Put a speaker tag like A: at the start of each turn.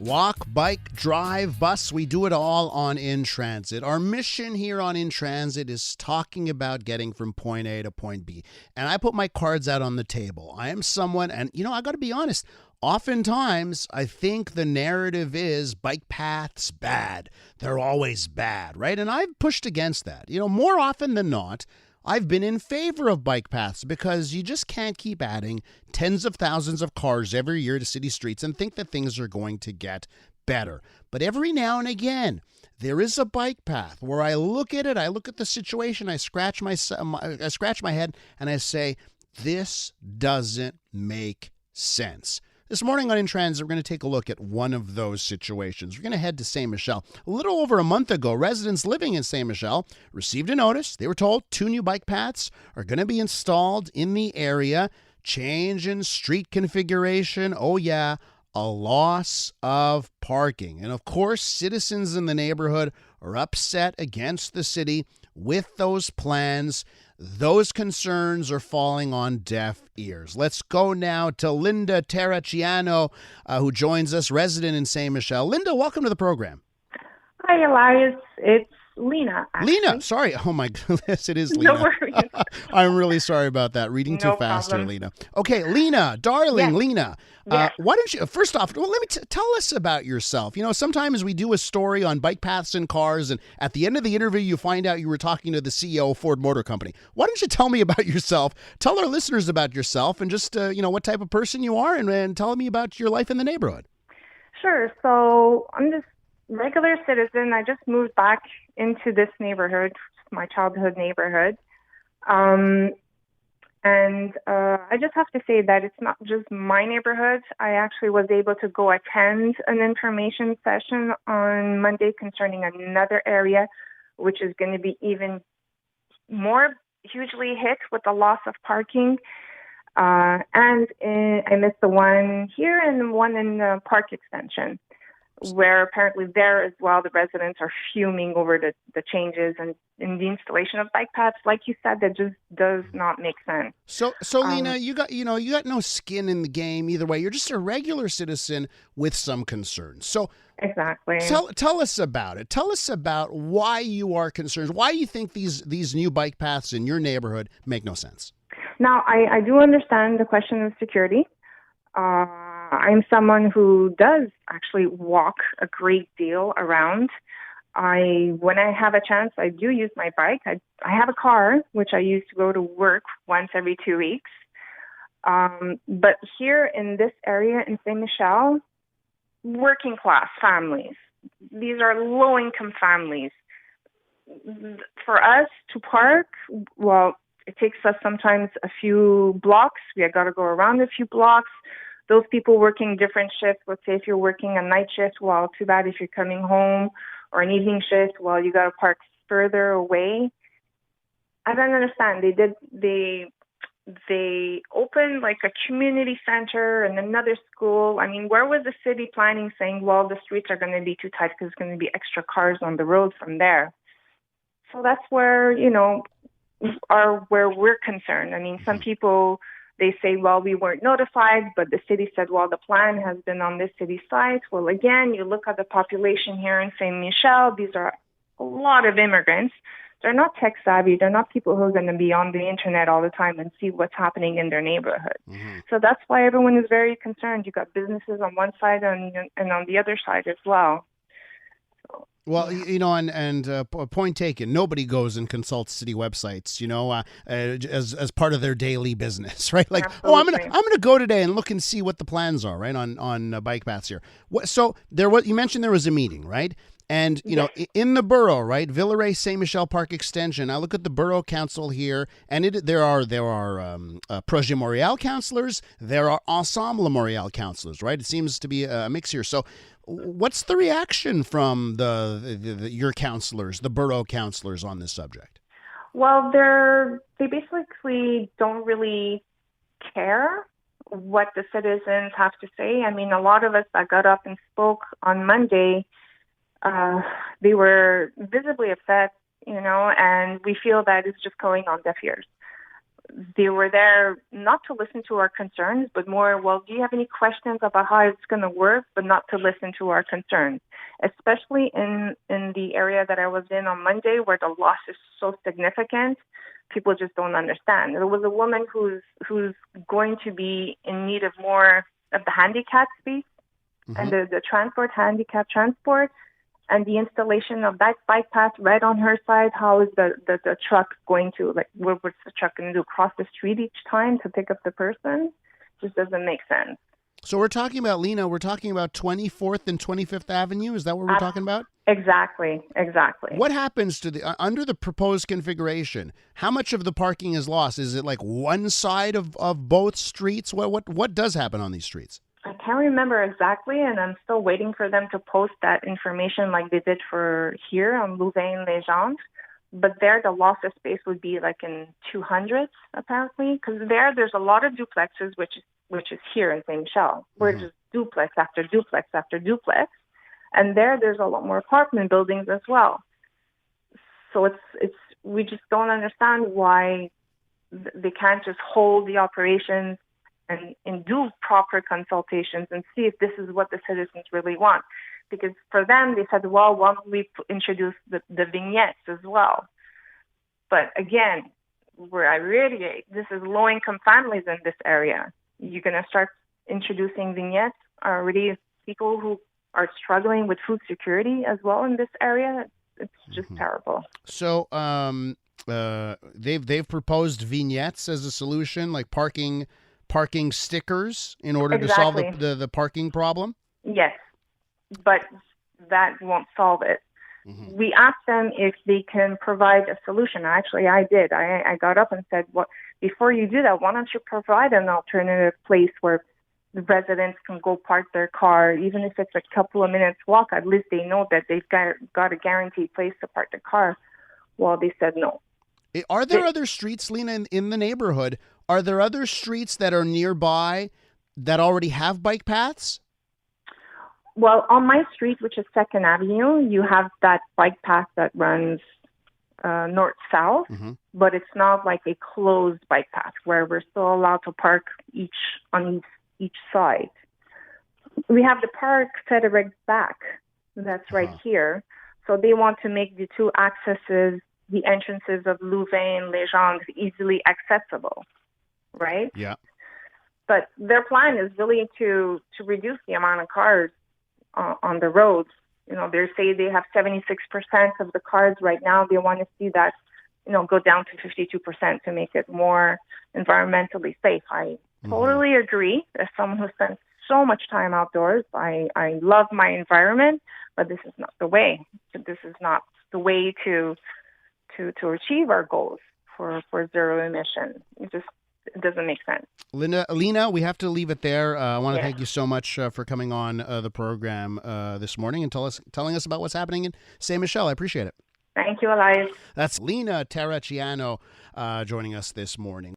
A: Walk, bike, drive, bus, we do it all on In Transit. Our mission here on In Transit is talking about getting from point A to point B. And I put my cards out on the table. I am someone, and I got to be honest, oftentimes I think the narrative is bike paths bad. They're always bad, right? And I've pushed against that. More often than not, I've been in favor of bike paths because you just can't keep adding tens of thousands of cars every year to city streets and think that things are going to get better. But every now and again, there is a bike path where I look at it, I look at the situation, I scratch my head, and I say, this doesn't make sense. This morning on In Transit, we're going to take a look at one of those situations. We're going to head to Saint Michel. A little over a month ago, residents living in Saint Michel received a notice. They were told 2 new bike paths are going to be installed in the area. Change in street configuration. Oh, yeah, a loss of parking. And of course, citizens in the neighborhood are upset against the city with those plans. Those concerns are falling on deaf ears. Let's go now to Linda Terraciano, who joins us, resident in Saint Michel. Linda, welcome to the program.
B: Hi, Elias. It's Lina, actually.
A: Lina, sorry. Oh, my goodness, it is Lina.
B: No worries.
A: I'm really sorry about that. Reading too fast here, Lina. Okay, Lina, darling,
B: yes.
A: Lina.
B: Yes.
A: Why don't you, first off, let me tell us about yourself. Sometimes we do a story on bike paths and cars, and at the end of the interview, you find out you were talking to the CEO of Ford Motor Company. Why don't you tell me about yourself? Tell our listeners about yourself and just, what type of person you are, and tell me about your life in the neighborhood.
B: Sure. So I'm just regular citizen. I just moved back into this neighborhood, my childhood neighborhood. And I just have to say that it's not just my neighborhood. I actually was able to go attend an information session on Monday concerning another area, which is going to be even more hugely hit with the loss of parking. I missed the one here and one in the park extension, where apparently there as well, the residents are fuming over the changes and in the installation of bike paths. Like you said, that just does not make sense.
A: So Lina, you got no skin in the game either way. You're just a regular citizen with some concerns. So
B: exactly.
A: Tell us about it. Tell us about why you are concerned, why you think these new bike paths in your neighborhood make no sense.
B: Now, I do understand the question of security. I'm someone who does actually walk a great deal around. When I have a chance, I do use my bike. I have a car, which I use to go to work once every 2 weeks. But here in this area in Saint Michel, working class families, these are low income families. For us to park, well, it takes us sometimes a few blocks. We got to go around a few blocks. Those people working different shifts, let's say if you're working a night shift, well, too bad if you're coming home, or an evening shift, well, you got to park further away. I don't understand. They opened like a community center and another school. I mean, where was the city planning saying, well, the streets are going to be too tight because there's going to be extra cars on the road from there? So that's where, where we're concerned. I mean, some people, they say, well, we weren't notified, but the city said, well, the plan has been on this city site. Well, again, you look at the population here in Saint Michel, these are a lot of immigrants. They're not tech savvy. They're not people who are going to be on the internet all the time and see what's happening in their neighborhood. Mm-hmm. So that's why everyone is very concerned. You got businesses on one side and on the other side as well.
A: Well, point taken. Nobody goes and consults city websites, as part of their daily business, right? Like,
B: absolutely.
A: I'm gonna go today and look and see what the plans are, right, on bike paths here. So you mentioned there was a meeting, right? And
B: yes.
A: In the borough, right, Villeray Saint Michel Park Extension. I look at the borough council here, and there are Projet Montréal councillors, there are Ensemble Montréal councillors, right? It seems to be a mix here. So, what's the reaction from your councillors, the borough councillors, on this subject?
B: Well, they basically don't really care what the citizens have to say. I mean, a lot of us that got up and spoke on Monday, they were visibly upset, and we feel that it's just going on deaf ears. they were there not to listen to our concerns, but more, well, do you have any questions about how it's going to work, but not to listen to our concerns, especially in the area that I was in on Monday where the loss is so significant. People just don't understand. There was a woman who's going to be in need of more of the handicap space and the handicap transport, and the installation of that bike path right on her side. How is the truck going to, like, what's the truck going to do? Cross the street each time to pick up the person? Just doesn't make sense.
A: So we're talking about, Lina, we're talking about 24th and 25th Avenue. Is that what we're talking about?
B: Exactly.
A: What happens to under the proposed configuration? How much of the parking is lost? Is it like one side of both streets? What does happen on these streets?
B: I can't remember exactly, and I'm still waiting for them to post that information like they did for here on Louvain-Legendre. But there, the loss of space would be like in 200s, apparently, because there's a lot of duplexes, which is here in Saint Michel. We're just duplex after duplex after duplex, and there's a lot more apartment buildings as well. So we just don't understand why they can't just hold the operations and do proper consultations and see if this is what the citizens really want. Because for them, they said, well, why don't we introduce the vignettes as well? But again, where I radiate, this is low-income families in this area. You're going to start introducing vignettes already, people who are struggling with food security as well in this area. It's just terrible.
A: So they've proposed vignettes as a solution, like parking stickers in order to solve the parking problem?
B: Yes, but that won't solve it. We asked them if they can provide a solution. Actually, I did. I got up and said, "Well, before you do that, why don't you provide an alternative place where the residents can go park their car, even if it's a couple of minutes walk, at least they know that they've got a guaranteed place to park their car." Well, they said no.
A: Are there other streets, Lina, in the neighborhood? Are there other streets that are nearby that already have bike paths?
B: Well, on my street, which is 2nd Avenue, you have that bike path that runs north-south, but it's not like a closed bike path where we're still allowed to park on each side. We have the Parc Frederic back, that's right here. So they want to make the two accesses, the entrances of Louvain-Legendre, easily accessible, right?
A: Yeah.
B: But their plan is really to reduce the amount of cars on the roads. You know, they say they have 76% of the cars right now. They want to see that, go down to 52% to make it more environmentally safe. I totally agree. As someone who spends so much time outdoors, I love my environment, but this is not the way. This is not the way to achieve our goals for zero emission. It doesn't make sense.
A: Lina, we have to leave it there. I want to thank you so much for coming on the program this morning and telling us about what's happening in Saint Michel. I appreciate it.
B: Thank you, Elias.
A: That's Lina Terraciano joining us this morning.